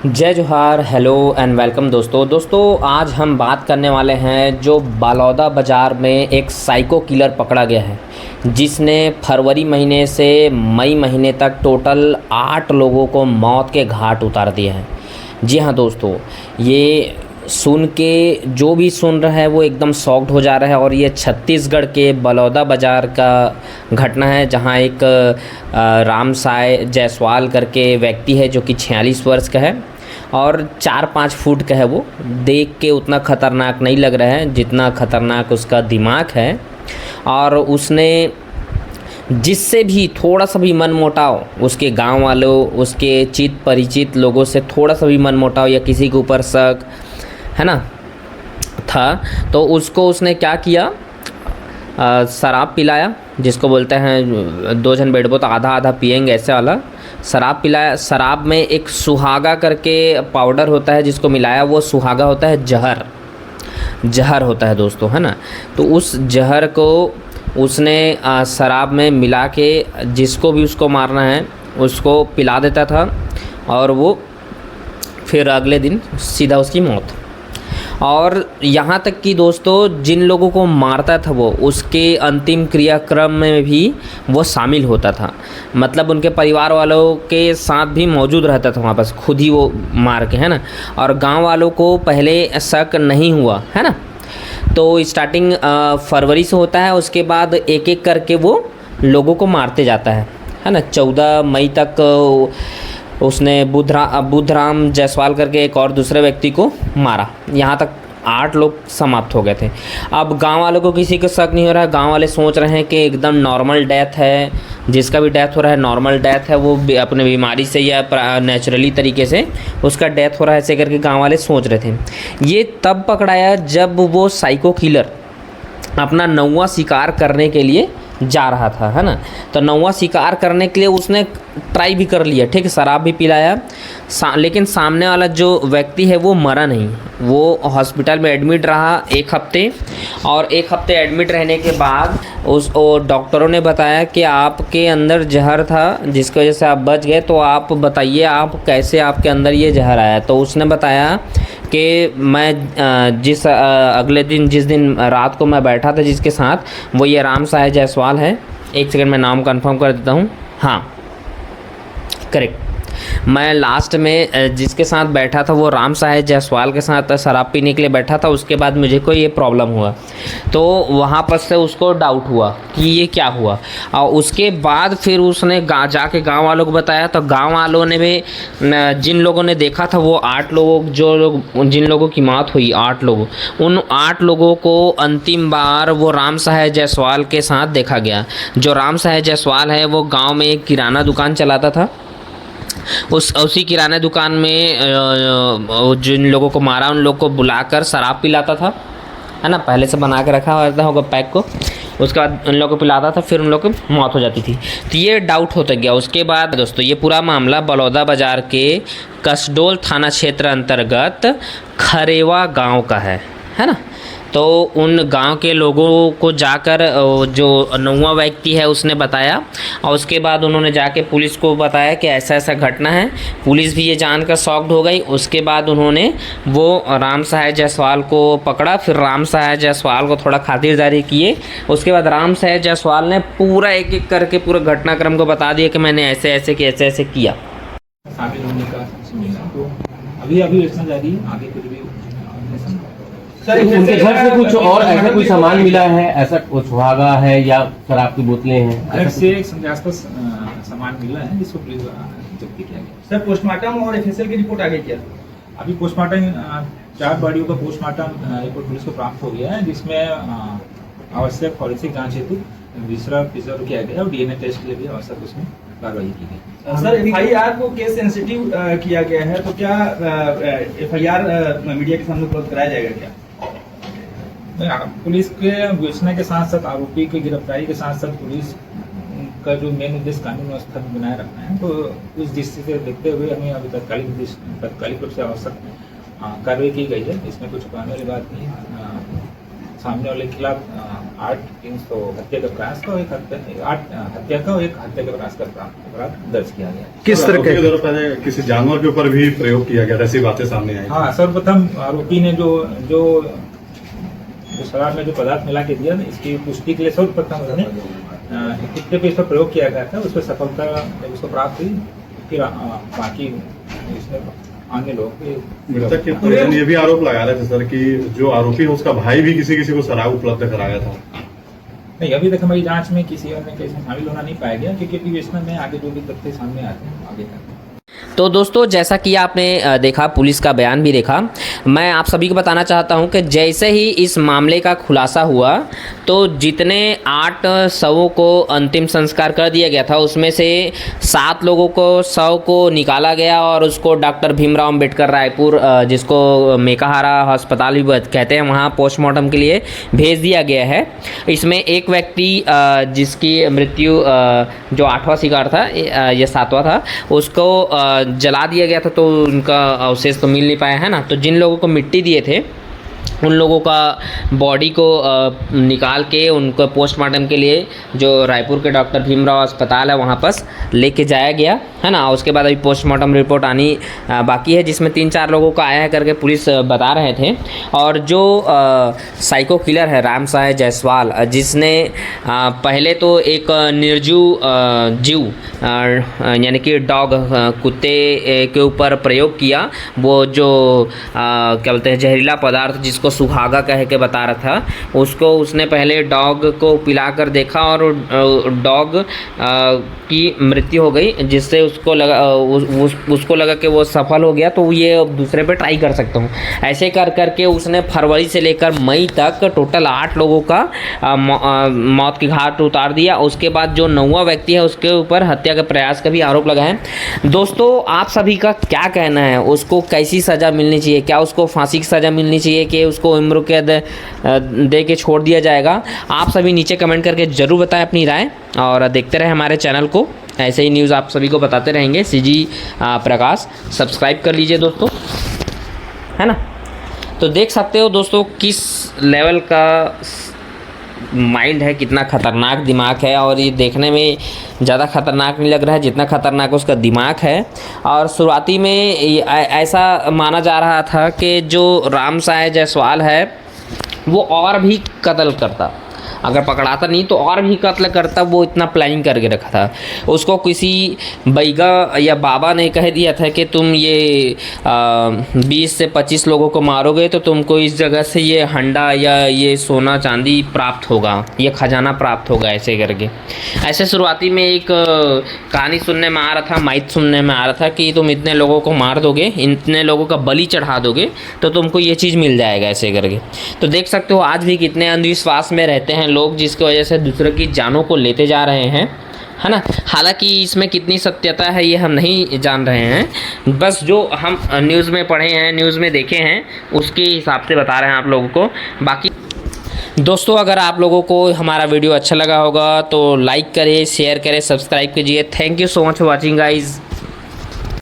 जय जोहार, hello and welcome दोस्तों। आज हम बात करने वाले हैं जो बालौदा बाज़ार में एक साइको किलर पकड़ा गया है, जिसने फरवरी महीने से मई महीने तक टोटल 8 लोगों को मौत के घाट उतार दिए हैं। जी हाँ दोस्तों, ये सुन के जो भी सुन रहा है वो एकदम शॉक्ड हो जा रहा है। और ये छत्तीसगढ़ के बलौदा बाज़ार का घटना है, जहाँ एक राम साय जायसवाल करके व्यक्ति है जो कि 46 वर्ष का है और 4-5 फुट का है। वो देख के उतना ख़तरनाक नहीं लग रहा है जितना ख़तरनाक उसका दिमाग है। और उसने जिससे भी थोड़ा सा भी मनमुटाव, उसके गांव वालों, उसके चित परिचित लोगों से थोड़ा सा भी मनमुटाव या किसी के ऊपर शक है ना था, तो उसको उसने क्या किया, शराब पिलाया, जिसको बोलते हैं 2 जन बैठबो तो आधा आधा पिएंगे ऐसे वाला शराब पिलाया। शराब में एक सुहागा करके पाउडर होता है जिसको मिलाया, वो सुहागा होता है जहर होता है दोस्तों, है ना। तो उस जहर को उसने शराब में मिला के जिसको भी उसको मारना है उसको पिला देता था, और वो फिर अगले दिन सीधा उसकी मौत। और यहाँ तक कि दोस्तों जिन लोगों को मारता था वो उसके अंतिम क्रियाक्रम में भी वो शामिल होता था, मतलब उनके परिवार वालों के साथ भी मौजूद रहता था वहाँ पर, खुद ही वो मार के, है ना। और गांव वालों को पहले शक नहीं हुआ, है ना। तो स्टार्टिंग फरवरी से होता है, उसके बाद एक एक करके वो लोगों को मारते जाता है ना। 14 मई तक उसने बुद्धराम जायसवाल करके एक और दूसरे व्यक्ति को मारा। यहाँ तक 8 लोग समाप्त हो गए थे। अब गांव वालों को किसी को शक नहीं हो रहा है, गांव वाले सोच रहे हैं कि एकदम नॉर्मल डेथ है, जिसका भी डेथ हो रहा है नॉर्मल डेथ है, वो अपने बीमारी से या नेचुरली तरीके से उसका डेथ हो रहा है, ऐसे करके गांव वाले सोच रहे थे। ये तब पकड़ाया जब वो साइको किलर अपना 9वां शिकार करने के लिए जा रहा था, है ना। तो 9वां शिकार करने के लिए उसने ट्राई भी कर लिया, ठीक है, शराब भी पिलाया, लेकिन सामने वाला जो व्यक्ति है वो मरा नहीं। वो हॉस्पिटल में एडमिट रहा 1 हफ्ते, और 1 हफ्ते एडमिट रहने के बाद डॉक्टरों ने बताया कि आपके अंदर जहर था जिसकी वजह से आप बच गए, तो आप बताइए आप कैसे आपके अंदर ये जहर आया। तो उसने बताया कि मैं अगले दिन जिस दिन रात को मैं बैठा था जिसके साथ, वो ये राम साय जायसवाल है। 1 सेकंड में नाम कंफर्म कर देता हूँ, हाँ करेक्ट। मैं लास्ट में जिसके साथ बैठा था वो राम साय जायसवाल के साथ शराब पीने के लिए बैठा था। उसके बाद मुझे को ये प्रॉब्लम हुआ, तो वहाँ पर से उसको डाउट हुआ कि ये क्या हुआ। और उसके बाद फिर उसने जाके गांव वालों को बताया, तो गांव वालों ने भी, जिन लोगों ने देखा था वो 8 लोगों, जिन लोगों की मौत हुई 8 लोगों, उन 8 लोगों को अंतिम बार वो राम साय जायसवाल के साथ देखा गया। जो राम साय जायसवाल है वो गाँव में एक किराना दुकान चलाता था। उसी किराना दुकान में जिन लोगों को मारा उन लोगों को बुलाकर शराब पिलाता था, है ना, पहले से बना के रखा हुआ होगा पैक को। उसके बाद उन लोगों को पिलाता था, फिर उन लोगों की मौत हो जाती थी। तो ये डाउट होता गया। उसके बाद दोस्तों ये पूरा मामला बलौदा बाज़ार के कसडोल थाना क्षेत्र अंतर्गत खरेवा गाँव का है ना। तो उन गांव के लोगों को जाकर जो 9वां व्यक्ति है उसने बताया, और उसके बाद उन्होंने जाके पुलिस को बताया कि ऐसा ऐसा घटना है। पुलिस भी ये जानकर शॉक्ड हो गई। उसके बाद उन्होंने वो राम साय जायसवाल को पकड़ा, फिर राम साय जायसवाल को थोड़ा खातिरदारी किए। उसके बाद राम साय जायसवाल ने पूरा एक एक करके पूरा घटनाक्रम को बता दिया कि मैंने ऐसे ऐसे किया। शामिल होने का तो अभी एक्शन जारी है, आगे कुछ भी सर उनके घर से कुछ और ऐसा कोई सामान मिला है, ऐसा कुछ सुहागा है या शराब की बोतलें हैं? घर से एक संदेहास्पद सामान मिला है जिसको पुलिस जब्ती किया गया। सर पोस्टमार्टम और एफएसएल की रिपोर्ट आ गई क्या? अभी पोस्टमार्टम 4 बॉडियों का पोस्टमार्टम रिपोर्ट पुलिस को प्राप्त हो गया है, जिसमें आवश्यक फॉरेंसिक जांच हेतु दूसरा प्रिजर्व किया गया और डीएनए टेस्ट के लिए भी आवश्यक उसमें कार्रवाई की गई। सर एफआईआर को केस सेंसिटिव किया गया है, तो क्या एफआईआर मीडिया के सामने उपलब्ध कराया जाएगा क्या? पुलिस के विवेचना के साथ साथ आरोपी की गिरफ्तारी के साथ साथ पुलिस का जो मेन उद्देश्य कानून व्यवस्था बनाए रखना है, तो उस दृष्टि से देखते हुए हमें अभी तात्कालिक रूप से आवश्यक कार्रवाई की गई है। इसमें कुछ छुपाने वाली बात नहीं, सामने वाले के खिलाफ 8/300 हत्या का प्रयास का और एक हत्या का और एक हत्या के प्रयास का अपराध दर्ज किया गया। किस तरह आरोपी के द्वारा पहले किसी जानवर के ऊपर भी प्रयोग किया गया था, ऐसी बातें सामने आई। हाँ, सर्वप्रथम आरोपी ने जो शराब में जो पदार्थ मिला के दिया, इसकी पुष्टि के लिए सर्वप्रथम उन्होंने कितने पे इस पर प्रयोग किया गया था, उस पर सफलता जब उसको प्राप्त हुई, फिर बाकी इसमें अन्य लोग मृतक के परिजन ये भी आरोप लगा रहे थे सर कि जो आरोपी है उसका भाई भी किसी को शराब उपलब्ध कराया था। नहीं, अभी तक हमारी जांच में किसी अन्य केस में शामिल होना नहीं पाया गया, क्योंकि विवेचना में आगे जो भी तथ्य सामने आते हैं आगे करते हैं। तो दोस्तों, जैसा कि आपने देखा, पुलिस का बयान भी देखा, मैं आप सभी को बताना चाहता हूं कि जैसे ही इस मामले का खुलासा हुआ तो जितने 8 शवों को अंतिम संस्कार कर दिया गया था, उसमें से 7 लोगों को शव को निकाला गया और उसको डॉक्टर भीमराव अंबेडकर रायपुर, जिसको मेकाहारा अस्पताल भी कहते हैं, वहाँ पोस्टमार्टम के लिए भेज दिया गया है। इसमें एक व्यक्ति जिसकी मृत्यु जो 8वां शिकार था, ये 7वां था, उसको जला दिया गया था, तो उनका अवशेष तो मिल नहीं पाया है ना। तो जिन लोगों को मिट्टी दिए थे उन लोगों का बॉडी को निकाल के उनको पोस्टमार्टम के लिए जो रायपुर के डॉक्टर भीमराव अस्पताल है वहाँ पर लेके जाया गया है ना। उसके बाद अभी पोस्टमार्टम रिपोर्ट आनी बाकी है, जिसमें 3-4 लोगों का आया है करके पुलिस बता रहे थे। और जो साइको किलर है रामसाय जायसवाल, जिसने पहले तो एक निर्जीव जीव यानी कि डॉग, कुत्ते के ऊपर प्रयोग किया, वो जो क्या बोलते हैं जहरीला पदार्थ जिसको सुहागा कह के बता रहा था, उसको उसने पहले डॉग को पिलाकर देखा और डॉग की मृत्यु हो गई, जिससे उसको लगा कि वो सफल हो गया, तो ये दूसरे पे ट्राई कर सकता हूँ। ऐसे कर करके उसने फरवरी से लेकर मई तक टोटल 8 लोगों का मौत की घाट उतार दिया। उसके बाद जो 9वां व्यक्ति है उसके ऊपर हत्या के प्रयास का भी आरोप लगा है। दोस्तों, आप सभी का क्या कहना है? उसको कैसी सज़ा मिलनी चाहिए? क्या उसको फांसी की सज़ा मिलनी चाहिए कि उसको उम्र कैद दे के छोड़ दिया जाएगा? आप सभी नीचे कमेंट करके ज़रूर बताएं अपनी राय, और देखते रहे हमारे चैनल को। ऐसे ही न्यूज़ आप सभी को बताते रहेंगे। CG प्रकाश सब्सक्राइब कर लीजिए दोस्तों, है ना। तो देख सकते हो दोस्तों किस लेवल का माइंड है, कितना खतरनाक दिमाग है, और ये देखने में ज़्यादा खतरनाक नहीं लग रहा है जितना खतरनाक उसका दिमाग है। और शुरुआती में ऐसा माना जा रहा था कि जो रामसाय जायसवाल है वो और भी कत्ल करता, अगर पकड़ाता नहीं तो और भी कत्ल करता, वो इतना प्लानिंग करके रखा था। उसको किसी बैगा या बाबा ने कह दिया था कि तुम ये 20 से 25 लोगों को मारोगे तो तुमको इस जगह से ये हंडा या ये सोना चांदी प्राप्त होगा, ये खजाना प्राप्त होगा, ऐसे करके। ऐसे शुरुआती में एक कहानी सुनने में आ रहा था, माइथ सुनने में आ रहा था कि तुम इतने लोगों को मार दोगे, इतने लोगों का बलि चढ़ा दोगे तो तुमको ये चीज़ मिल जाएगा, ऐसे करके। तो देख सकते हो आज भी कितने अंधविश्वास में रहते हैं लोग, जिसकी वजह से दूसरों की जानों को लेते जा रहे हैं, है ना। हालांकि इसमें कितनी सत्यता है ये हम नहीं जान रहे हैं, बस जो हम न्यूज़ में पढ़े हैं, न्यूज़ में देखे हैं, उसके हिसाब से बता रहे हैं आप लोगों को। बाकी दोस्तों, अगर आप लोगों को हमारा वीडियो अच्छा लगा होगा तो लाइक करें, शेयर करें, सब्सक्राइब कीजिए। Thank you so much for watching guys.